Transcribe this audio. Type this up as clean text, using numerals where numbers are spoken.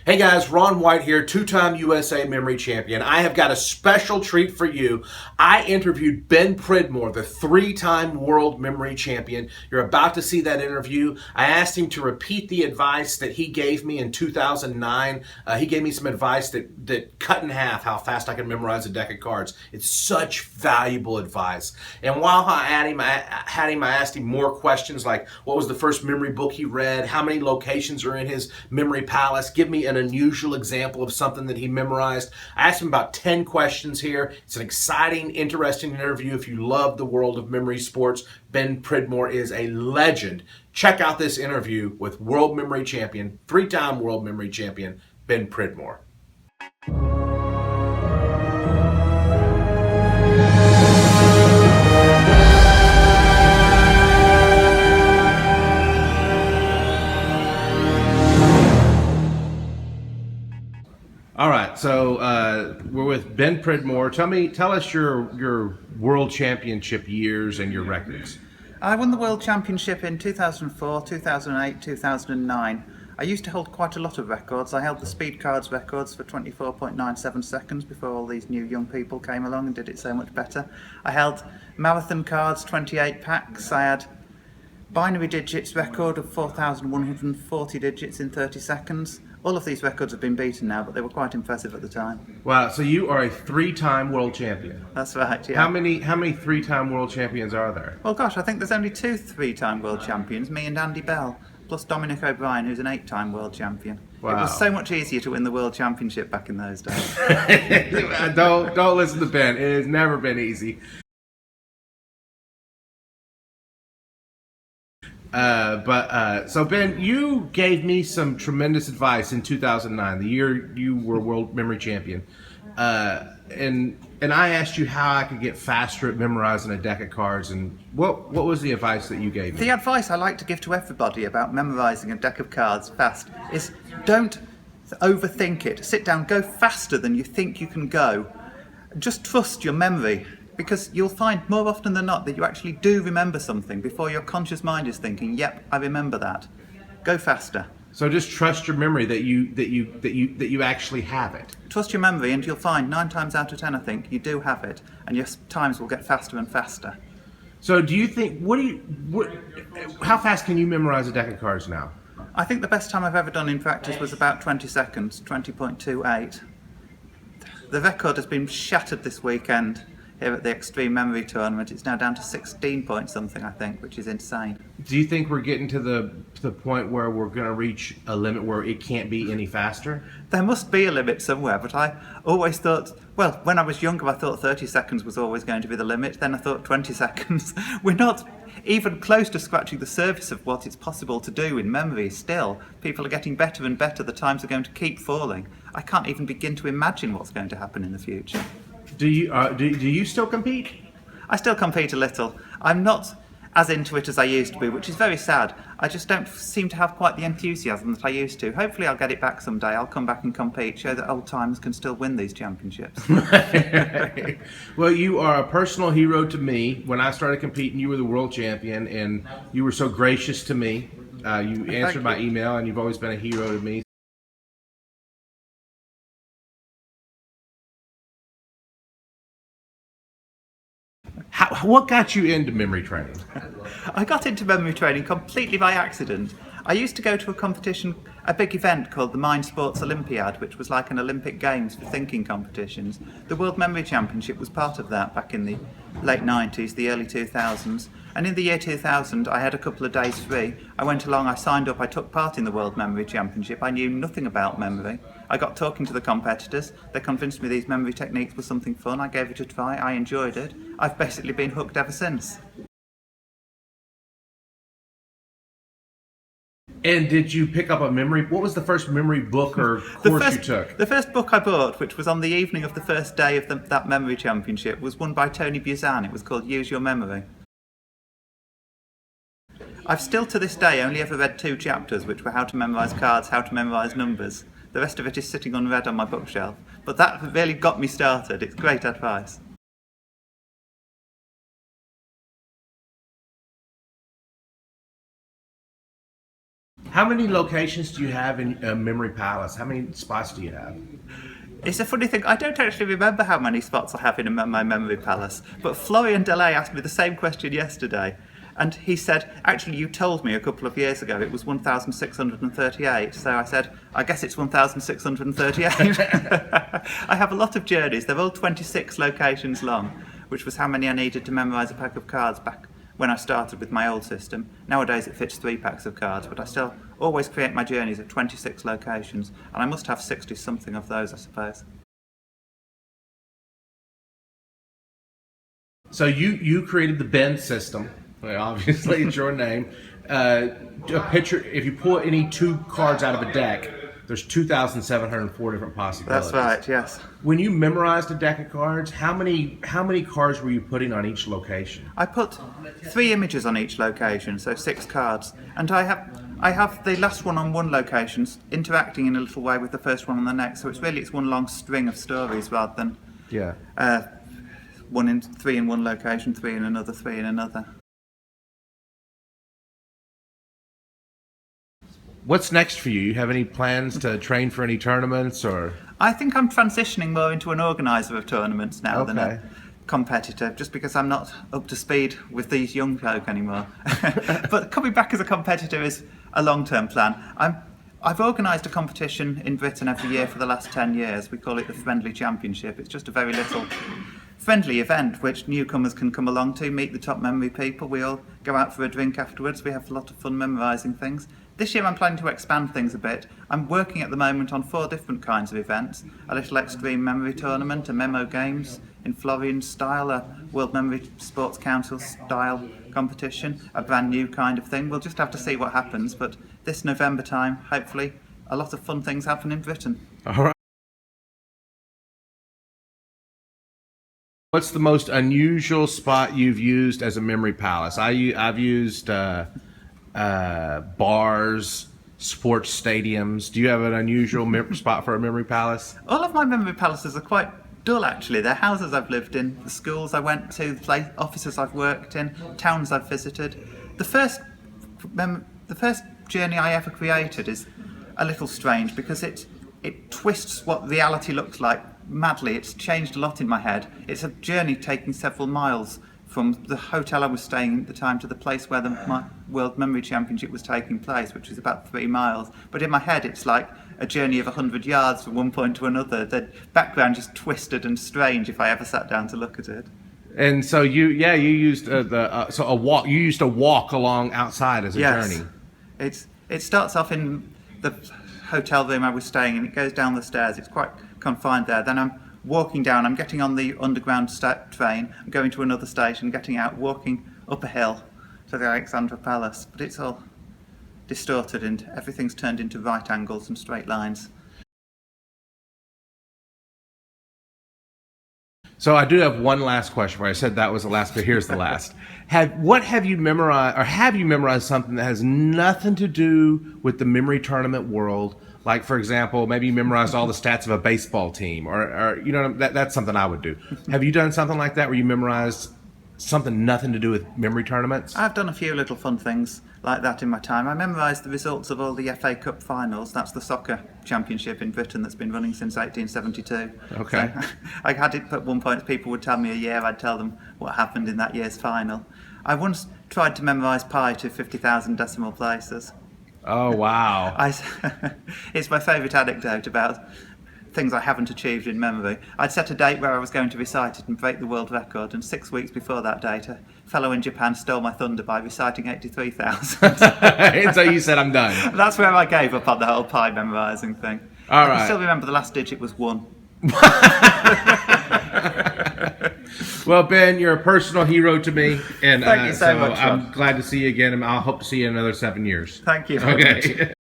Hey guys, Ron White here, two-time USA memory champion. I have got a special treat for you. I interviewed Ben Pridmore, the three-time world memory champion. You're about to see that interview. I asked him to repeat the advice that he gave me in 2009. He gave me some advice that cut in half how fast I could memorize a deck of cards. It's such valuable advice. And while I asked him more questions like what was the first memory book he read, how many locations are in his memory palace, give me an unusual example of something that he memorized. I asked him about 10 questions here. It's an exciting, interesting interview. If you love the world of memory sports, Ben Pridmore is a legend. Check out this interview with world memory champion, three-time world memory champion, Ben Pridmore. All right, so we're with Ben Pridmore. Tell us your world championship years and your records. I won the World Championship in 2004, 2008, 2009. I used to hold quite a lot of records. I held the speed cards records for 24.97 seconds before all these new young people came along and did it so much better. I held marathon cards, 28 packs. I had binary digits record of 4,140 digits in 30 seconds. All of these records have been beaten now, but they were quite impressive at the time. Wow, so you are a three-time world champion. That's right, yeah. How many three-time world champions are there? Well, gosh, I think there's only two three-time world champions, me and Andy Bell, plus Dominic O'Brien, who's an eight-time world champion. Wow. It was so much easier to win the world championship back in those days. Don't listen to Ben. It has never been easy. So Ben, you gave me some tremendous advice in 2009, the year you were world memory champion, and I asked you how I could get faster at memorizing a deck of cards. And what was the advice that you gave me? The advice I like to give to everybody about memorising a deck of cards fast is don't overthink it. Sit down, go faster than you think you can go. Just trust your memory. Because you'll find more often than not that you actually do remember something before your conscious mind is thinking, "Yep, I remember that." Go faster. So just trust your memory that you actually have it. Trust your memory, and you'll find 9 times out of 10, I think, you do have it, and your times will get faster and faster. So do you think how fast can you memorize a deck of cards now? I think the best time I've ever done in practice was about 20 seconds, 20.28. The record has been shattered this weekend. Here at the Extreme Memory Tournament, it's now down to 16 point something, I think, which is insane. Do you think we're getting to the point where we're going to reach a limit where it can't be any faster? There must be a limit somewhere, but I always thought, well, when I was younger, I thought 30 seconds was always going to be the limit. Then I thought 20 seconds. We're not even close to scratching the surface of what it's possible to do in memory still. People are getting better and better. The times are going to keep falling. I can't even begin to imagine what's going to happen in the future. Do you still compete? I still compete a little. I'm not as into it as I used to be, which is very sad. I just don't seem to have quite the enthusiasm that I used to. Hopefully I'll get it back someday. I'll come back and compete, show that old timers can still win these championships. Well, you are a personal hero to me. When I started competing, you were the world champion, and you were so gracious to me. You answered my email, and you've always been a hero to me. What got you into memory training? I got into memory training completely by accident. I used to go to a competition, a big event called the Mind Sports Olympiad, which was like an Olympic Games for thinking competitions. The World Memory Championship was part of that back in the late 90s, the early 2000s. And in the year 2000, I had a couple of days free. I went along, I signed up, I took part in the World Memory Championship. I knew nothing about memory. I got talking to the competitors. They convinced me these memory techniques were something fun. I gave it a try. I enjoyed it. I've basically been hooked ever since. And did you pick up a memory? What was the first memory book or course you took? The first book I bought, which was on the evening of the first day of that memory championship, was one by Tony Buzan. It was called Use Your Memory. I've still to this day only ever read 2 chapters, which were how to memorise cards, how to memorise numbers. The rest of it is sitting unread on my bookshelf. But that really got me started. It's great advice. How many locations do you have in Memory Palace? How many spots do you have? It's a funny thing, I don't actually remember how many spots I have in my memory palace, but Florian Delay asked me the same question yesterday, and he said, actually you told me a couple of years ago it was 1,638, so I said, I guess it's 1,638. I have a lot of journeys, they're all 26 locations long, which was how many I needed to memorise a pack of cards back when I started with my old system. Nowadays it fits 3 packs of cards, but I still always create my journeys at 26 locations, and I must have 60 something of those, I suppose. So you created the Ben system. Well, obviously, it's your name. A picture. If you pull any 2 cards out of a deck, there's 2,704 different possibilities. That's right. Yes. When you memorized a deck of cards, how many cards were you putting on each location? I put 3 images on each location, so 6 cards, and I have the last one on one location, interacting in a little way with the first one on the next. So it's one long string of stories rather than 3 in one location, 3 in another, 3 in another. What's next for you? You have any plans to train for any tournaments, or? I think I'm transitioning more into an organiser of tournaments now than a competitor, just because I'm not up to speed with these young folk anymore. But coming back as a competitor is a long-term plan. I've organised a competition in Britain every year for the last 10 years. We call it the Friendly Championship. It's just a very little friendly event which newcomers can come along to, meet the top memory people. We all go out for a drink afterwards. We have a lot of fun memorising things. This year I'm planning to expand things a bit. I'm working at the moment on 4 different kinds of events. A little extreme memory tournament, a memo games in Florian style, a World Memory Sports Council style competition, a brand new kind of thing. We'll just have to see what happens, but this November time, hopefully, a lot of fun things happen in Britain. All right. What's the most unusual spot you've used as a memory palace? I've used bars, sports stadiums. Do you have an unusual spot for a memory palace? All of my memory palaces are quite dull, actually. They're houses I've lived in, the schools I went to, the offices I've worked in, towns I've visited. The first journey I ever created is a little strange because it twists what reality looks like madly. It's changed a lot in my head. It's a journey taking several miles from the hotel I was staying at the time to the place where the World Memory Championship was taking place, which was about 3 miles. But in my head, it's like a journey of 100 yards from one point to another. The background just twisted and strange if I ever sat down to look at it. And so you used a walk. You used to walk along outside as a journey. It starts off in the hotel room I was staying in. It goes down the stairs. It's quite confined there. Then I'm walking down, I'm getting on the underground train, I'm going to another station, getting out, walking up a hill to the Alexandra Palace. But it's all distorted and everything's turned into right angles and straight lines. So I do have one last question for you. I said that was the last, but here's the last. Have you memorized something that has nothing to do with the memory tournament world? Like, for example, maybe you memorized all the stats of a baseball team, or that's something I would do. Have you done something like that where you memorized something nothing to do with memory tournaments? I've done a few little fun things like that in my time. I memorised the results of all the FA Cup finals. That's the soccer championship in Britain that's been running since 1872. Okay. So, I had it at one point, people would tell me a year, I'd tell them what happened in that year's final. I once tried to memorise pi to 50,000 decimal places. Oh, wow. It's my favourite anecdote about things I haven't achieved in memory. I'd set a date where I was going to recite it and break the world record, and 6 weeks before that date, a fellow in Japan stole my thunder by reciting 83,000. And so you said, I'm done. That's where I gave up on the whole pi memorising thing. All I right. can still remember the last digit was 1. Well, Ben, you're a personal hero to me, and Thank you so much, I'm glad to see you again, and I'll hope to see you in another 7 years. Thank you very much. Okay.